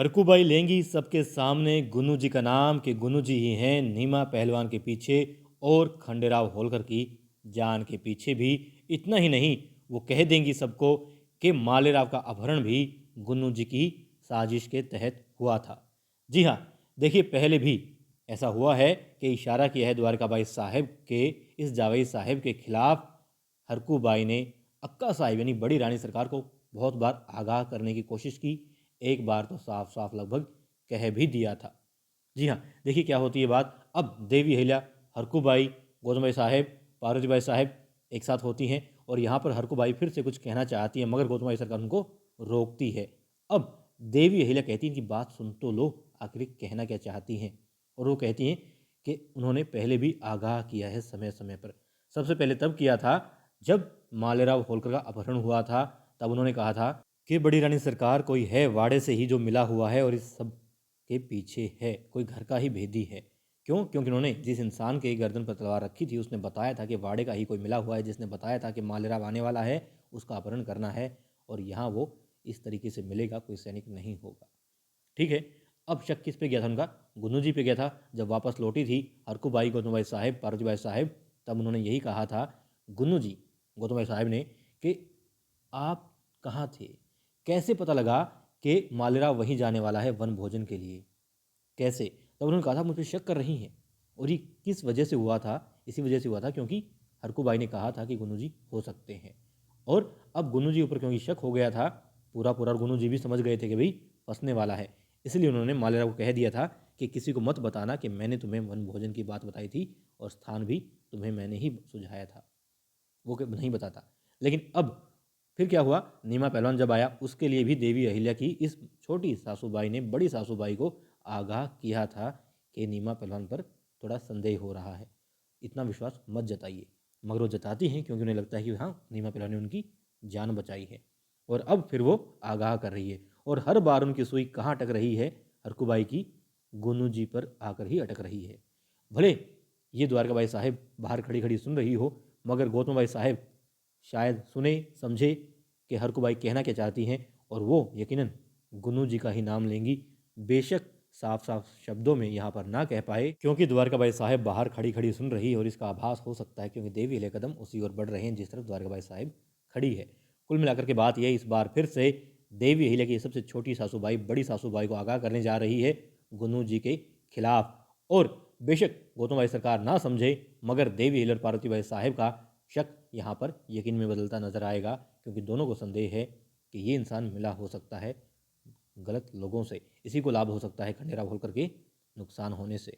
हरकूबाई लेंगी सबके सामने गुन्नू जी का नाम कि गुन्नू जी ही हैं नीमा पहलवान के पीछे और खंडेराव होलकर की जान के पीछे भी। इतना ही नहीं, वो कह देंगी सबको कि मालेराव का अपहरण भी गुन्नू जी की साजिश के तहत हुआ था। जी हाँ, देखिए पहले भी ऐसा हुआ है कि इशारा किया है द्वारकाबाई साहब के इस जावेद साहब के खिलाफ हरकूबाई ने अक्का साहिब यानी बड़ी रानी सरकार को बहुत बार आगाह करने की कोशिश की। एक बार तो साफ साफ लगभग कह भी दिया था। जी हाँ, देखिए क्या होती है बात। अब देवी अहिल्या, हरकूबाई, गौतमबाई साहेब, पार्वतीबाई साहेब एक साथ होती हैं और यहाँ पर हरकूबाई फिर से कुछ कहना चाहती है मगर गौतमबाई सरकार उनको रोकती है। अब देवी अहिल्या कहती हैं कि बात सुन तो लो, आखिर कहना क्या चाहती हैं। और वो कहती हैं कि उन्होंने पहले भी आगाह किया है समय समय पर। सबसे पहले तब किया था जब मालेराव होलकर का अपहरण हुआ था, तब उन्होंने कहा था कि बड़ी रानी सरकार कोई है वाड़े से ही जो मिला हुआ है और इस सब के पीछे है, कोई घर का ही भेदी है। क्यों? क्योंकि उन्होंने जिस इंसान के गर्दन पर तलवार रखी थी उसने बताया था कि वाड़े का ही कोई मिला हुआ है, जिसने बताया था कि मालेराव आने वाला है, उसका अपहरण करना है और यहाँ वो इस तरीके से मिलेगा, कोई सैनिक नहीं होगा। ठीक है। अब शक किस पे गया था उनका? गुन्नू जी पे गया था। जब वापस लौटी थी हरकूबाई, गौतमबाई साहेब, पार्वतीबाई साहेब, तब उन्होंने यही कहा था गुन्नू जी, गौतमबाई साहेब ने, कि आप कहाँ थे? कैसे पता लगा कि मालेराव वहीं जाने वाला है वन भोजन के लिए? कैसे? तब उन्होंने कहा था मुझ पे शक कर रही हैं। और ये किस वजह से हुआ था? इसी वजह से हुआ था क्योंकि हरकूबाई ने कहा था कि गुन्नू जी हो सकते हैं। और अब गुन्नू जी ऊपर क्योंकि शक हो गया था पूरा पूरा, और गुन्नू जी भी समझ गए थे कि भाई फंसने वाला है, इसलिए उन्होंने मालेराव को कह दिया था कि किसी को मत बताना कि मैंने तुम्हें वन भोजन की बात बताई थी और स्थान भी तुम्हें मैंने ही सुझाया था। वो नहीं बताता। लेकिन अब फिर क्या हुआ, नीमा पहलवान जब आया उसके लिए भी देवी अहिल्या की इस छोटी सासूबाई ने बड़ी सासूबाई को आगाह किया था कि नीमा पहलवान पर थोड़ा संदेह हो रहा है, इतना विश्वास मत जताइए। मगर वो जताती हैं क्योंकि उन्हें लगता है कि हाँ, नीमा पहलवान ने उनकी जान बचाई है। और अब फिर वो आगाह कर रही है और हर बार उनकी सुई कहाँ अटक रही है? हरकुबाई की गुन्नू जी पर आकर ही अटक रही है। भले ये द्वारकाबाई साहेब बाहर खड़ी खड़ी सुन रही हो, मगर गौतमबाई साहेब शायद सुने समझे कि हरकुबाई कहना क्या चाहती हैं और वो यकीनन गुन्नू जी का ही नाम लेंगी। बेशक साफ साफ शब्दों में यहाँ पर ना कह पाए क्योंकि द्वारकाबाई साहेब बाहर खड़ी खड़ी सुन रही है और इसका आभास हो सकता है क्योंकि देवी अहिल्या कदम उसी ओर बढ़ रहे हैं जिस तरफ द्वारकाबाई साहेब खड़ी है। कुल मिलाकर के बात यह इस बार फिर से देवी अहिल्या की सबसे छोटी सासूबाई बड़ी सासूबाई को आगाह करने जा रही है गुन्नू जी के खिलाफ। और बेशक गौतमबाई सरकार ना समझे मगर देवी अहिल्या और पार्वतीबाई साहेब का शक यहाँ पर यकीन में बदलता नजर आएगा क्योंकि दोनों को संदेह है कि ये इंसान मिला हो सकता है गलत लोगों से, इसी को लाभ हो सकता है खंडेराव होलकर के नुकसान होने से।